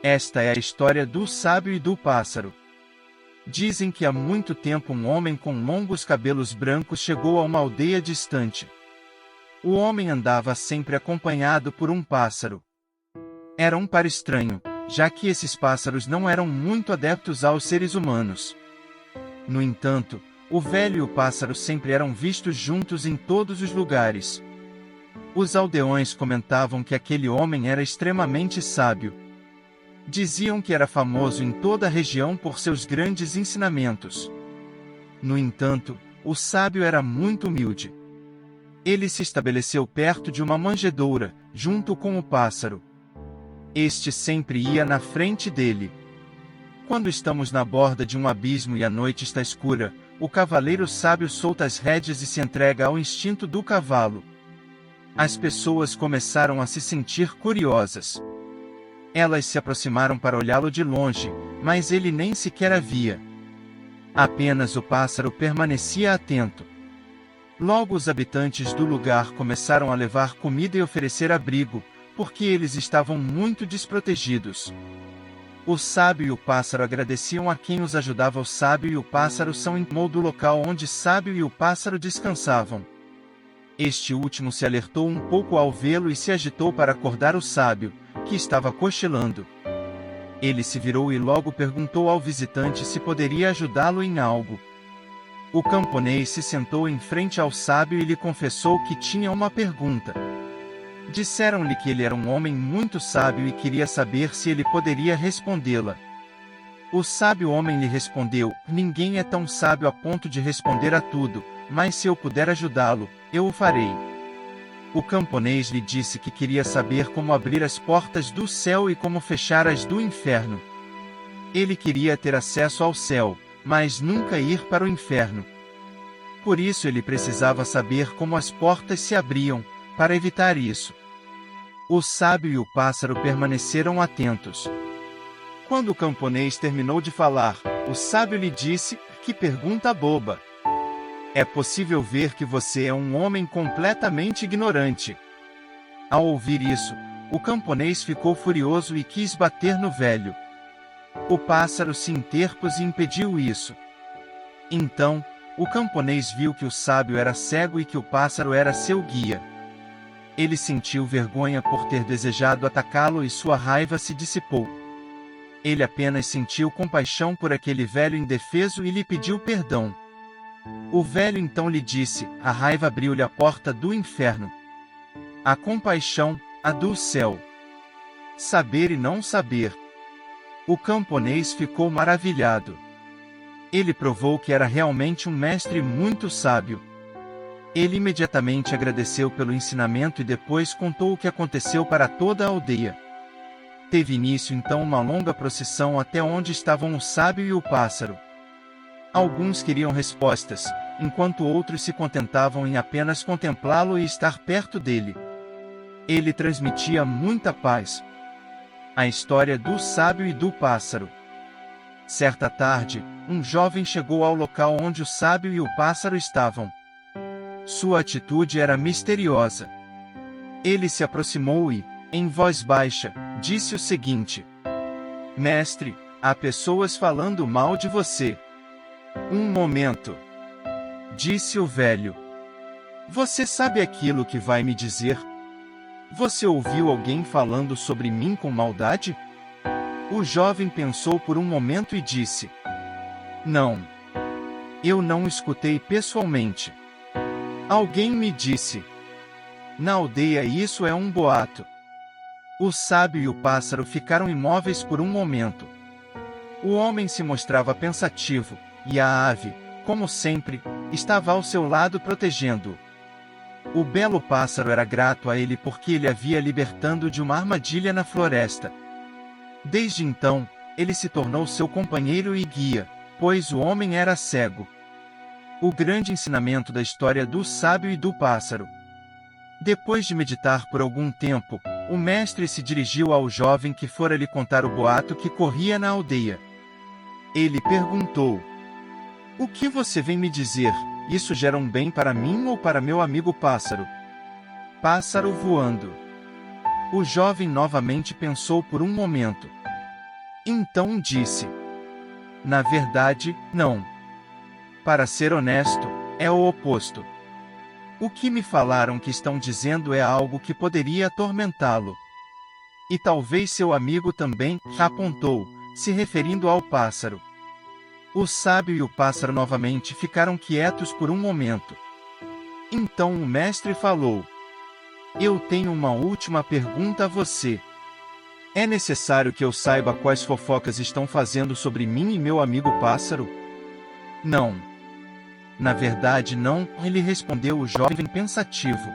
Esta é a história do sábio e do pássaro. Dizem que há muito tempo um homem com longos cabelos brancos chegou a uma aldeia distante. O homem andava sempre acompanhado por um pássaro. Era um par estranho, já que esses pássaros não eram muito adeptos aos seres humanos. No entanto, o velho e o pássaro sempre eram vistos juntos em todos os lugares. Os aldeões comentavam que aquele homem era extremamente sábio. Diziam que era famoso em toda a região por seus grandes ensinamentos. No entanto, o sábio era muito humilde. Ele se estabeleceu perto de uma manjedoura, junto com o pássaro. Este sempre ia na frente dele. Quando estamos na borda de um abismo e a noite está escura, o cavaleiro sábio solta as rédeas e se entrega ao instinto do cavalo. As pessoas começaram a se sentir curiosas. Elas se aproximaram para olhá-lo de longe, mas ele nem sequer a via. Apenas o pássaro permanecia atento. Logo os habitantes do lugar começaram a levar comida e oferecer abrigo, porque eles estavam muito desprotegidos. O sábio e o pássaro agradeciam a quem os ajudava. O sábio e o pássaro são entrou do local onde sábio e o pássaro descansavam. Este último se alertou um pouco ao vê-lo e se agitou para acordar o sábio, que estava cochilando. Ele se virou e logo perguntou ao visitante se poderia ajudá-lo em algo. O camponês se sentou em frente ao sábio e lhe confessou que tinha uma pergunta. Disseram-lhe que ele era um homem muito sábio e queria saber se ele poderia respondê-la. O sábio homem lhe respondeu: "Ninguém é tão sábio a ponto de responder a tudo, mas se eu puder ajudá-lo, eu o farei." O camponês lhe disse que queria saber como abrir as portas do céu e como fechar as do inferno. Ele queria ter acesso ao céu, mas nunca ir para o inferno. Por isso ele precisava saber como as portas se abriam, para evitar isso. O sábio e o pássaro permaneceram atentos. Quando o camponês terminou de falar, o sábio lhe disse: "Que pergunta boba! É possível ver que você é um homem completamente ignorante." Ao ouvir isso, o camponês ficou furioso e quis bater no velho. O pássaro se interpôs e impediu isso. Então, o camponês viu que o sábio era cego e que o pássaro era seu guia. Ele sentiu vergonha por ter desejado atacá-lo e sua raiva se dissipou. Ele apenas sentiu compaixão por aquele velho indefeso e lhe pediu perdão. O velho então lhe disse: "A raiva abriu-lhe a porta do inferno. A compaixão, a do céu. Saber e não saber." O camponês ficou maravilhado. Ele provou que era realmente um mestre muito sábio. Ele imediatamente agradeceu pelo ensinamento e depois contou o que aconteceu para toda a aldeia. Teve início então uma longa procissão até onde estavam o sábio e o pássaro. Alguns queriam respostas, enquanto outros se contentavam em apenas contemplá-lo e estar perto dele. Ele transmitia muita paz. A história do sábio e do pássaro. Certa tarde, um jovem chegou ao local onde o sábio e o pássaro estavam. Sua atitude era misteriosa. Ele se aproximou e, em voz baixa, disse o seguinte: "Mestre, há pessoas falando mal de você." "Um momento," disse o velho. "Você sabe aquilo que vai me dizer? Você ouviu alguém falando sobre mim com maldade?" O jovem pensou por um momento e disse: "Não. Eu não escutei pessoalmente. Alguém me disse. Na aldeia isso é um boato." O sábio e o pássaro ficaram imóveis por um momento. O homem se mostrava pensativo, e a ave, como sempre, estava ao seu lado protegendo-o. O belo pássaro era grato a ele porque ele havia libertando de uma armadilha na floresta. Desde então, ele se tornou seu companheiro e guia, pois o homem era cego. O grande ensinamento da história do sábio e do pássaro. Depois de meditar por algum tempo, o mestre se dirigiu ao jovem que fora lhe contar o boato que corria na aldeia. Ele perguntou: "O que você vem me dizer? Isso gera um bem para mim ou para meu amigo pássaro?" "Pássaro voando." O jovem novamente pensou por um momento. Então disse: na verdade, não. Para ser honesto, é o oposto. O que me falaram que estão dizendo é algo que poderia atormentá-lo. E talvez seu amigo também, apontou, se referindo ao pássaro. O sábio e o pássaro novamente ficaram quietos por um momento. Então o mestre falou: eu tenho uma última pergunta a você. É necessário que eu saiba quais fofocas estão fazendo sobre mim e meu amigo pássaro? Não. Na verdade não, ele respondeu o jovem pensativo.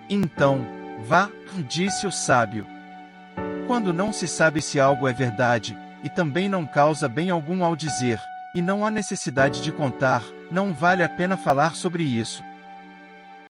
Então, vá, disse o sábio. Quando não se sabe se algo é verdade, e também não causa bem algum ao dizer, e não há necessidade de contar, não vale a pena falar sobre isso.